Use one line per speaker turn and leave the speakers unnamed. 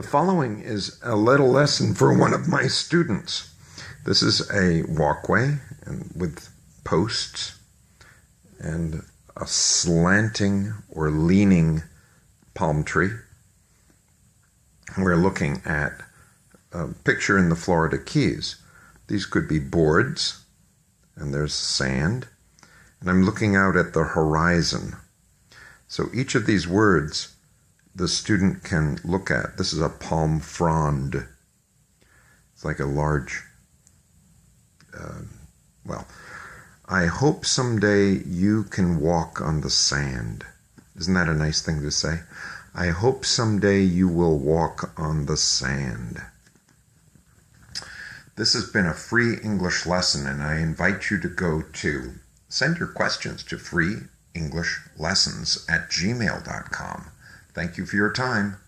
The following is a little lesson for one of my students. This is a walkway with posts and a slanting or leaning palm tree. We're looking at a picture in the Florida Keys. These could be boards, and there's sand, and I'm looking out at the horizon. So each of these words the student can look at. This is a palm frond. It's like a large, I hope someday you can walk on the sand. Isn't that a nice thing to say? I hope someday you will walk on the sand. This has been a free English lesson, and I invite you to send your questions to freeenglishLessons@gmail.com. Thank you for your time.